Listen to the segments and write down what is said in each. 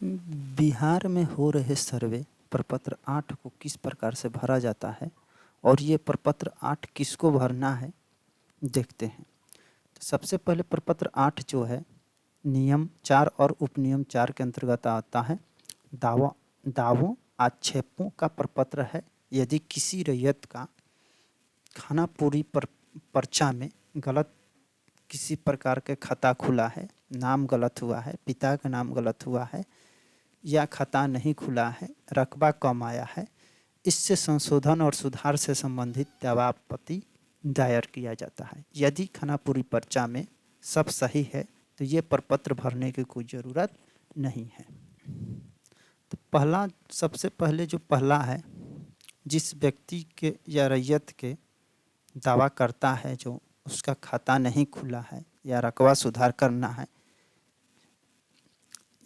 बिहार में हो रहे सर्वे प्रपत्र 8 को किस प्रकार से भरा जाता है और ये प्रपत्र 8 किसको भरना है, देखते हैं। तो सबसे पहले प्रपत्र 8 जो है नियम 4 और उपनियम 4 के अंतर्गत आता है। दावों आक्षेपों का प्रपत्र है। यदि किसी रैयत का खाना पूरी पर्चा में गलत किसी प्रकार के खता खुला है, नाम गलत हुआ है, पिता का नाम गलत हुआ है या खता नहीं खुला है, रकबा कम आया है, इससे संशोधन और सुधार से संबंधित दावापत्ति दायर किया जाता है। यदि खानापुरी पर्चा में सब सही है तो ये प्रपत्र भरने की कोई ज़रूरत नहीं है। तो पहला, सबसे पहले जो पहला है, जिस व्यक्ति के या रैयत के दावा करता है जो उसका खाता नहीं खुला है या रकबा सुधार करना है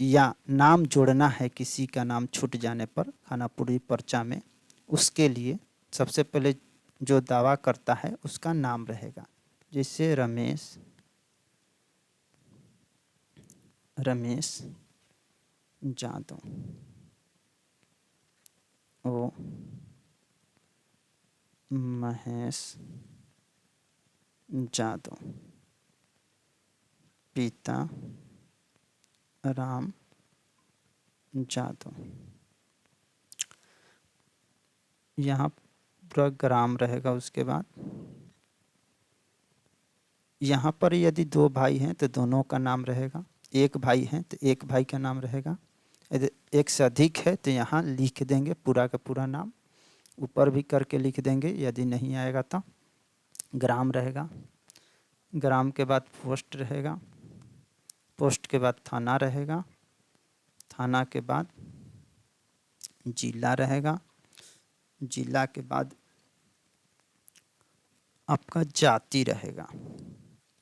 या नाम जोड़ना है, किसी का नाम छूट जाने पर खानापुरी पर्चा में, उसके लिए सबसे पहले जो दावा करता है उसका नाम रहेगा। जैसे रमेश जादव, ओ महेश जादव, पिता राम जादव। यहाँ पूरा ग्राम रहेगा। उसके बाद यहाँ पर यदि 2 भाई हैं तो दोनों का नाम रहेगा, एक भाई है तो एक भाई का नाम रहेगा, यदि एक से अधिक है तो यहाँ लिख देंगे पूरा का पूरा नाम, ऊपर भी करके लिख देंगे। यदि नहीं आएगा तो ग्राम रहेगा, ग्राम के बाद पोस्ट रहेगा, पोस्ट के बाद थाना रहेगा, थाना के बाद जिला रहेगा, जिला के बाद आपका जाति रहेगा।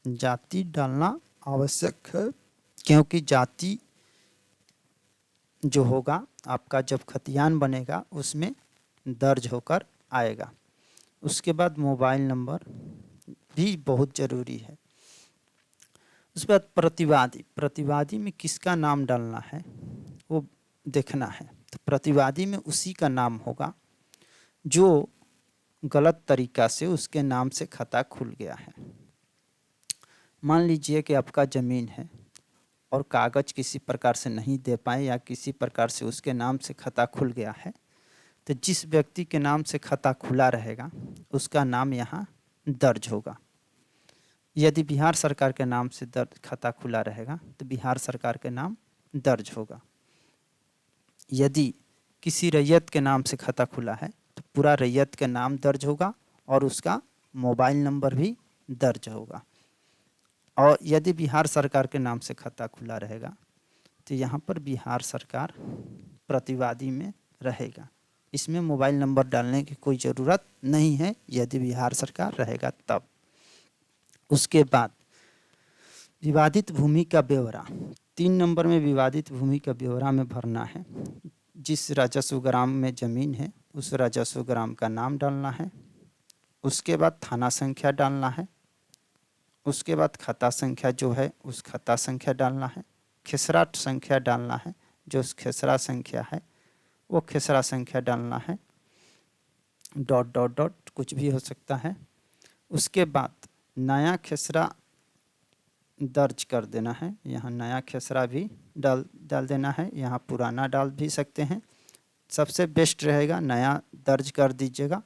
जाति डालना आवश्यक है क्योंकि जाति जो होगा आपका जब खतियान बनेगा उसमें दर्ज होकर आएगा। उसके बाद मोबाइल नंबर भी बहुत ज़रूरी है। उसके बाद प्रतिवादी, प्रतिवादी में किसका नाम डालना है वो देखना है। तो प्रतिवादी में उसी का नाम होगा जो गलत तरीका से उसके नाम से खाता खुल गया है। मान लीजिए कि आपका ज़मीन है और कागज़ किसी प्रकार से नहीं दे पाए या किसी प्रकार से उसके नाम से खाता खुल गया है, तो जिस व्यक्ति के नाम से खाता खुला रहेगा उसका नाम यहाँ दर्ज होगा। यदि बिहार सरकार के नाम से दर्ज खाता खुला रहेगा तो बिहार सरकार के नाम दर्ज होगा। यदि किसी रैयत के नाम से खाता खुला है तो पूरा रैयत के नाम दर्ज होगा और उसका मोबाइल नंबर भी दर्ज होगा। और यदि बिहार सरकार के नाम से खाता खुला रहेगा तो यहाँ पर बिहार सरकार प्रतिवादी में रहेगा। इसमें मोबाइल नंबर डालने की कोई ज़रूरत नहीं है यदि बिहार सरकार रहेगा तब। उसके बाद विवादित भूमि का ब्यौरा, 3 नंबर में विवादित भूमि का ब्यौरा में भरना है। जिस राजस्व ग्राम में ज़मीन है उस राजस्व ग्राम का नाम डालना है। उसके बाद थाना संख्या डालना है। उसके बाद खाता संख्या जो है उस खाता संख्या डालना है। खेसरा संख्या डालना है, जो खेसरा संख्या है वो खेसरा संख्या डालना है। डॉट डॉट डॉट कुछ भी हो सकता है। उसके बाद नया खेसरा दर्ज कर देना है। यहाँ नया खेसरा भी डाल देना है, यहाँ पुराना डाल भी सकते हैं। सबसे बेस्ट रहेगा नया दर्ज कर दीजिएगा।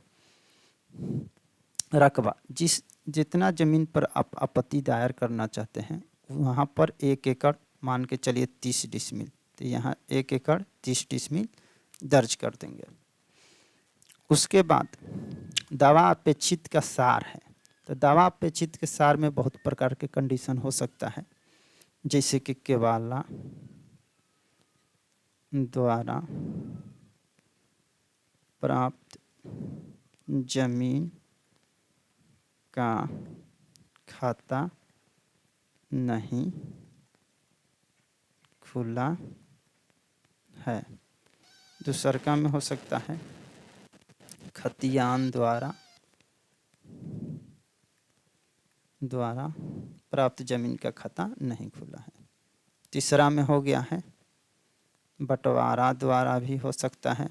रकबा, जितना ज़मीन पर आप आपत्ति दायर करना चाहते हैं वहाँ पर 1 एकड़ मान के चलिए 30 डिसमिल, तो यहाँ 1 एकड़ 30 डिसमिल दर्ज कर देंगे। उसके बाद दावा अपेक्षित का सार है। तो दावा अपेक्षित के सार में बहुत प्रकार के कंडीशन हो सकता है, जैसे कि केवाला द्वारा प्राप्त जमीन का खाता नहीं खुला है। दूसरका में हो सकता है खतियान द्वारा प्राप्त जमीन का खाता नहीं खुला है। तीसरा में हो गया है बंटवारा द्वारा भी हो सकता है,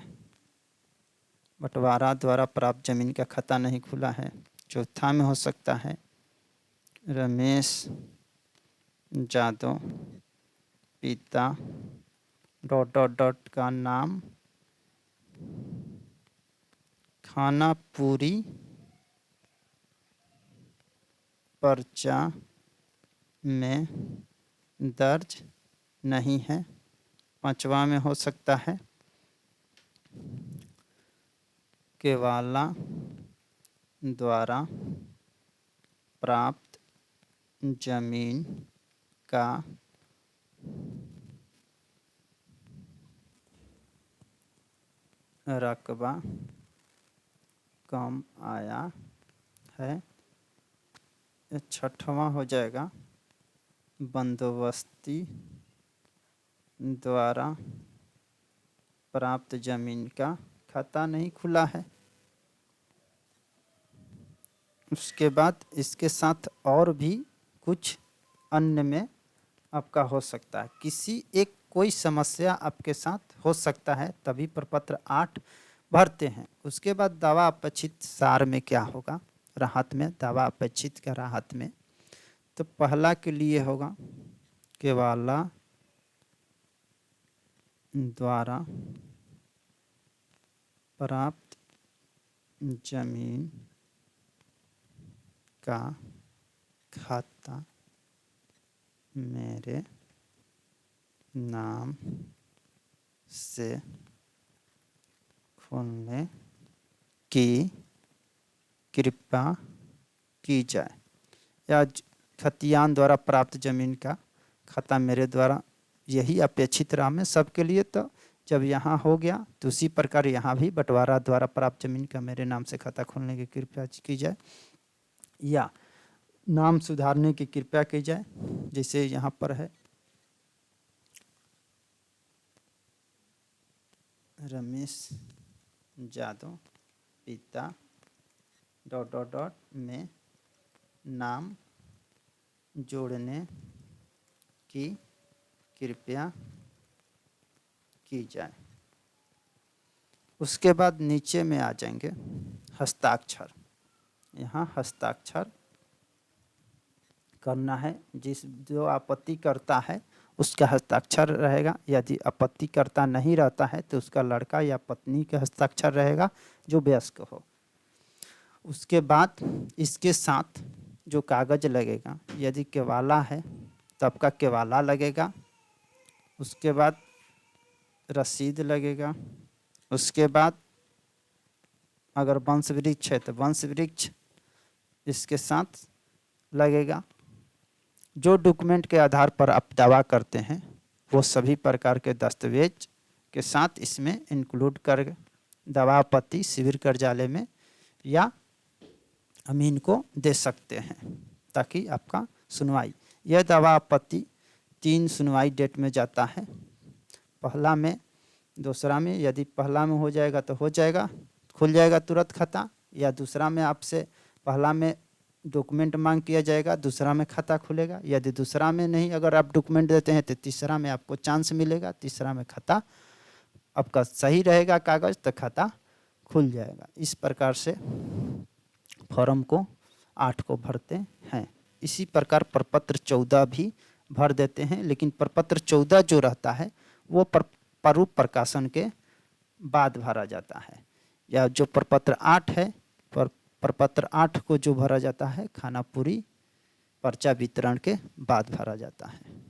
बंटवारा द्वारा प्राप्त जमीन का खाता नहीं खुला है। चौथा में हो सकता है रमेश यादव पिता डॉट डॉट डॉट का नाम खानापुरी पर्चा में दर्ज नहीं है। पांचवा में हो सकता है केवाला द्वारा प्राप्त जमीन का रकबा कम आया है। छठवां हो जाएगा बंदोबस्ती द्वारा प्राप्त जमीन का खाता नहीं खुला है। उसके बाद इसके साथ और भी कुछ अन्य में आपका हो सकता है, किसी एक कोई समस्या आपके साथ हो सकता है, तभी प्रपत्र 8 भरते हैं। उसके बाद दावा अपेक्षित सार में क्या होगा, राहत में, दावा अपेक्षित का राहत में, तो पहला के लिए होगा केवाला द्वारा प्राप्त जमीन का खाता मेरे नाम से खोलने की कृपा की जाए, या खतियान द्वारा प्राप्त जमीन का खाता मेरे द्वारा, यही अपेक्षित राह में सबके लिए। तो जब यहाँ हो गया तो उसी प्रकार यहाँ भी बंटवारा द्वारा प्राप्त जमीन का मेरे नाम से खाता खोलने की कृपया की जाए, या नाम सुधारने की कृपया की जाए, जैसे यहाँ पर है रमेश यादव पिता डॉट डॉट डॉट में नाम जोड़ने की कृपया की जाए। उसके बाद नीचे में आ जाएंगे हस्ताक्षर। यहाँ हस्ताक्षर करना है, जिस जो आपत्ति करता है उसका हस्ताक्षर रहेगा। यदि आपत्ति करता नहीं रहता है तो उसका लड़का या पत्नी का हस्ताक्षर रहेगा जो वयस्क हो। उसके बाद इसके साथ जो कागज लगेगा, यदि केवाला है तो आपका केवाला लगेगा। उसके बाद रसीद लगेगा। उसके बाद अगर वंश वृक्ष है तो वंश वृक्ष इसके साथ लगेगा। जो डॉक्यूमेंट के आधार पर आप दावा करते हैं वो सभी प्रकार के दस्तावेज के साथ इसमें इंक्लूड कर दावा आपत्ति शिविर कार्यालय में या अमीन को दे सकते हैं, ताकि आपका सुनवाई, यह दावा आपत्ति 3 सुनवाई डेट में जाता है। पहला में, दूसरा में, यदि पहला में हो जाएगा तो हो जाएगा, खुल जाएगा तुरंत खाता, या दूसरा में आपसे पहला में डॉक्यूमेंट मांग किया जाएगा, दूसरा में खाता खुलेगा। यदि दूसरा में नहीं अगर आप डॉक्यूमेंट देते हैं तो तीसरा में आपको चांस मिलेगा, तीसरा में खाता आपका सही रहेगा कागज तो खाता खुल जाएगा। इस प्रकार से फॉर्म को 8 को भरते हैं। इसी प्रकार प्रपत्र 14 भी भर देते हैं, लेकिन प्रपत्र 14 जो रहता है वो प्रारूप प्रकाशन के बाद भरा जाता है, या जो प्रपत्र 8 है प्रपत्र 8 को जो भरा जाता है खानापुरी पर्चा वितरण के बाद भरा जाता है।